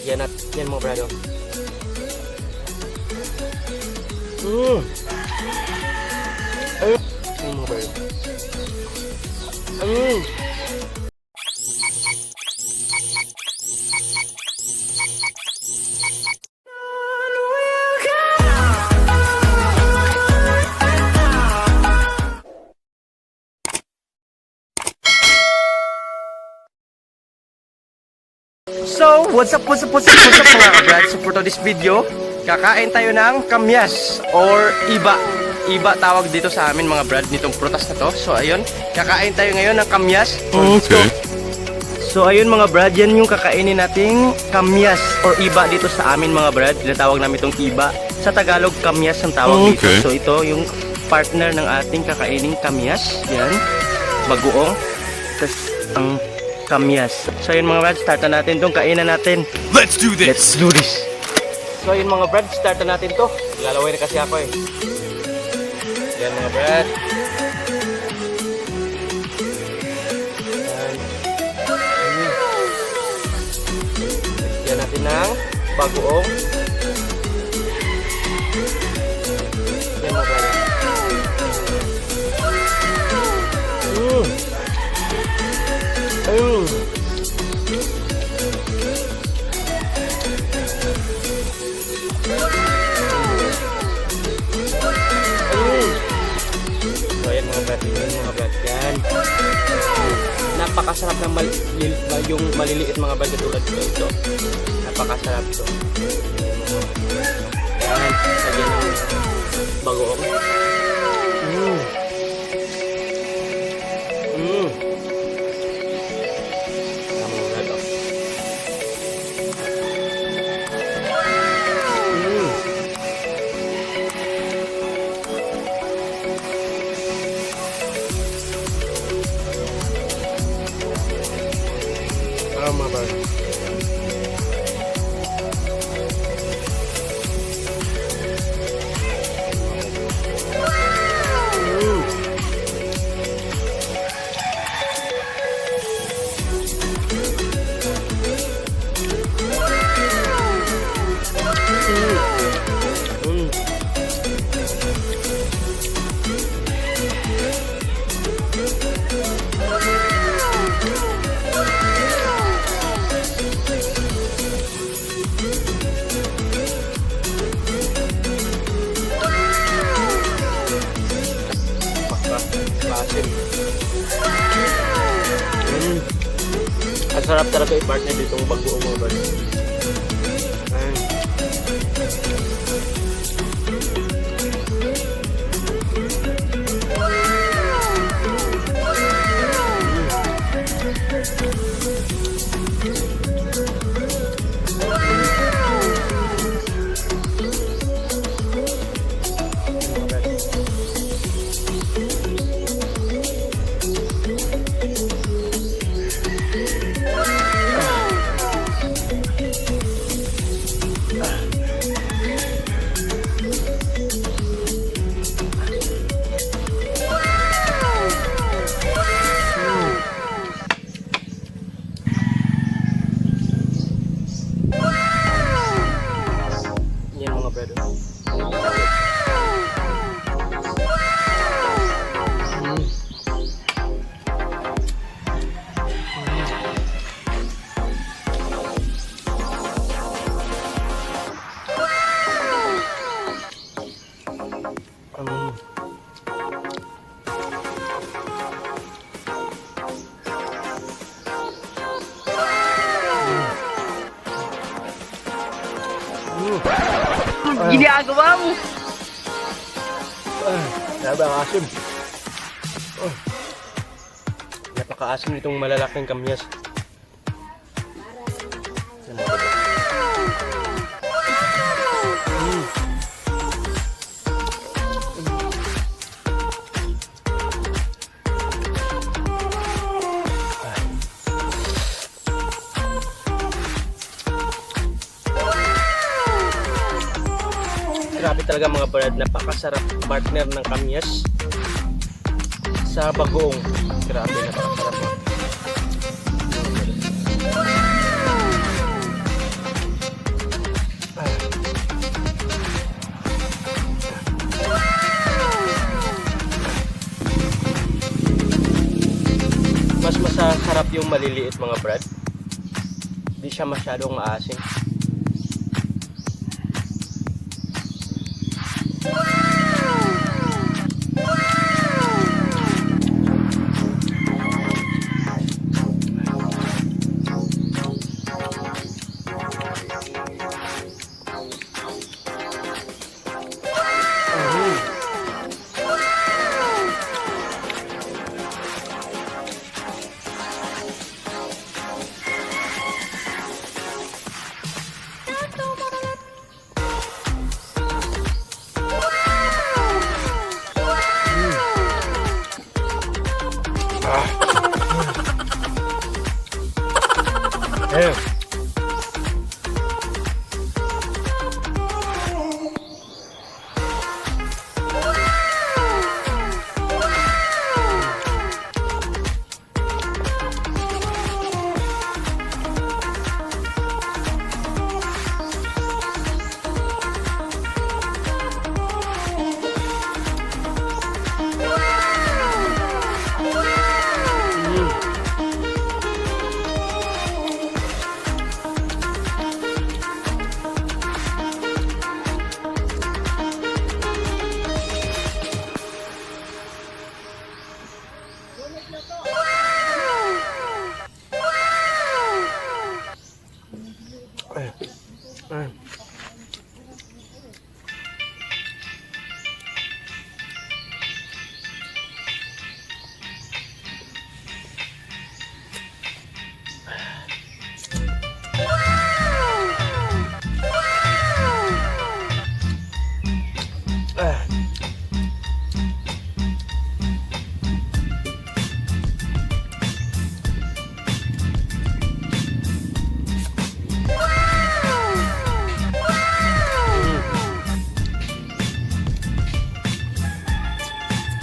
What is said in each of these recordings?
Yan at yan mga brado. Ayun mga brado. So, what's up mga kabrad? So, for today's video, kakain tayo ng Kamias or iba. Iba tawag dito sa amin mga brad, nitong prutas na to. So, ayun, kakain tayo ngayon ng Kamias. Okay. So, ayun mga brad, yan yung kakainin nating Kamias or iba dito sa amin mga brad. Tinatawag namin itong iba. Sa Tagalog, Kamias ang tawag dito. So, ito yung partner ng ating kakaining Kamias. Yan, bagoong. Tapos, ang Kamias. So ayun mga brad, start na natin itong kainan natin. Let's do this! Let's do this! So ayun mga brad, start na natin to. Lalaway na kasi ako eh. Yan mga brad. Yan natin ng bagoong. Yan mga brad. So ayan mga brad, yan. Napakasarap ng yung maliliit mga brad tulad ito. Napakasarap to. Yan, sagyan ng bagoong. Mga brad. Asim. Ang sarap talaga i-partner ditong bagoong mga brad. Ginagawa mo. Grabe ang asim. Napaka-asim nitong malalaking Kamias. Grabe talaga mga brad, napakasarap partner ng Kamias sa bagoong. Grabe, napakasarap. masarap yung maliliit mga brad. Di siya masyadong maasim.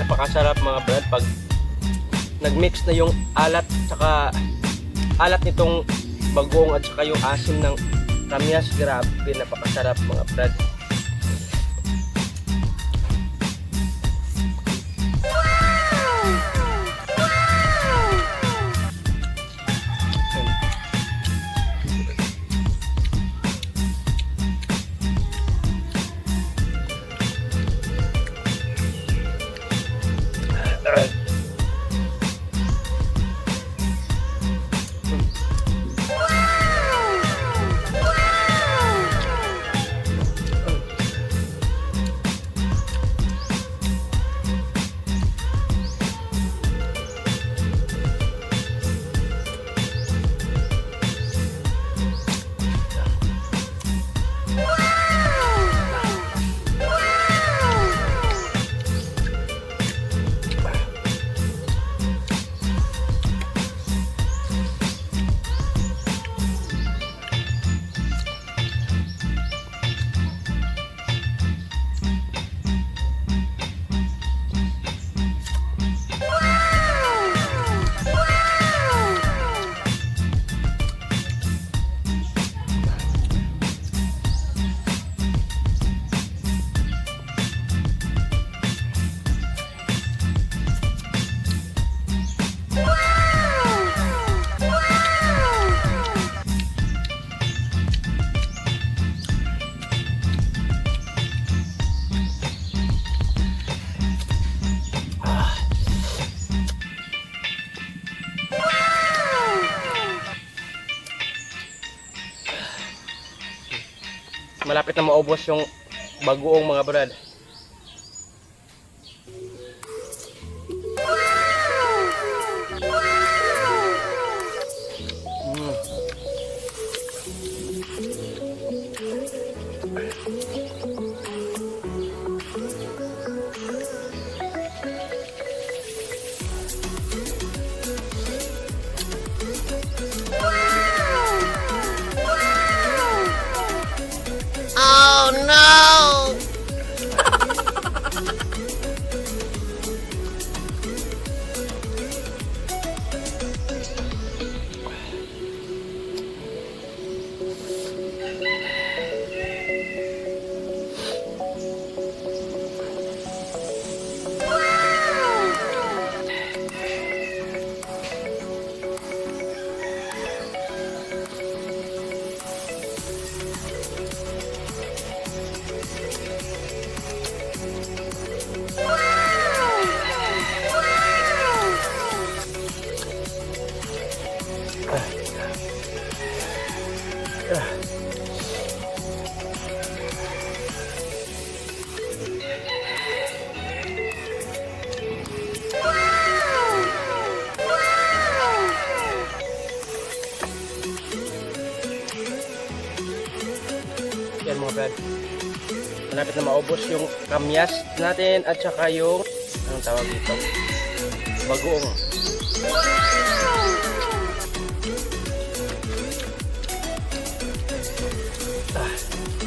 Napakasarap mga brad pag nagmix na yung alat nitong bagoong at saka yung asim ng Kamias. Grabe, napakasarap mga brad. Malapit na maubos yung bagoong mga brad. Oh no! Yan mga brad. Malapit na maubos yung kamyas natin at saka yung anong tawag dito? Bagoong.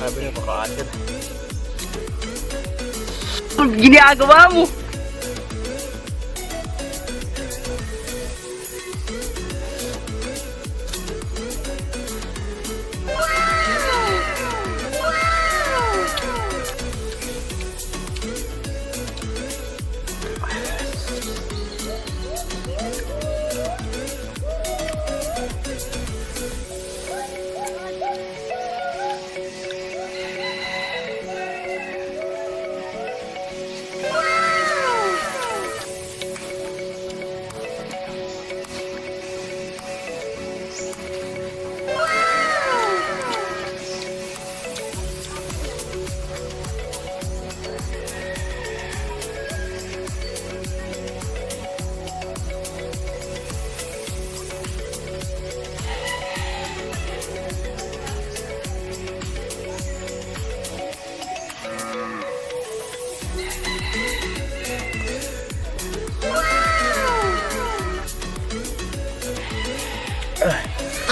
Sabi na pakaasin. Ginagawa mo!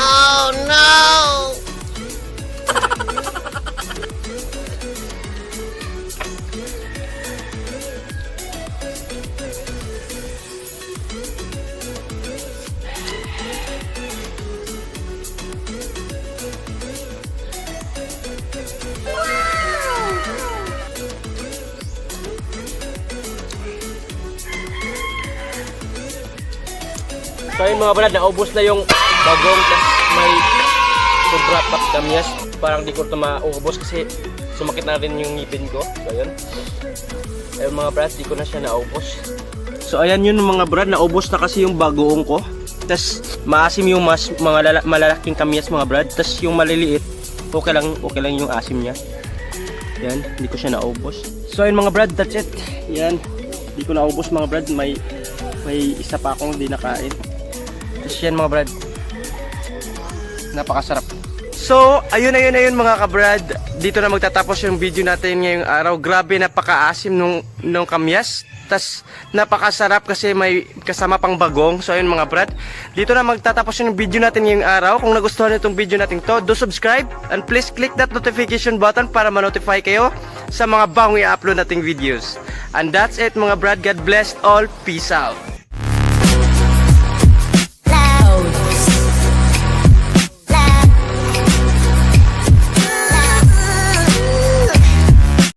Oh no! So yun mga brad, naubos na yung bagong, tas may sobra pat kamyas. Parang di ko ito maubos kasi sumakit na rin yung ngipin ko. So yun. Ayun mga brad, di ko na siya naubos. So ayan yun mga brad, naubos na kasi yung bagoong ko. Tas maasim yung mga malalaking kamyas mga brad. Tas yung maliliit, okay lang yung asim niya. Yan, hindi ko siya naubos. So ayun mga brad, that's it. Yan, di ko naubos mga brad. May isa pa akong hindi nakain. Tapos yan mga brad, napakasarap. So ayun mga kabrad, dito na magtatapos yung video natin ngayong araw. Grabe, napakaasim nung kamyas. Tas napakasarap kasi may kasama pang bagong. So ayun mga brad, dito na magtatapos yung video natin ngayong araw. Kung nagustuhan niyo itong video natin to, do subscribe and please click that notification button para ma-notify kayo sa mga bagong i-upload nating videos. And that's it mga brad, God bless all, peace out.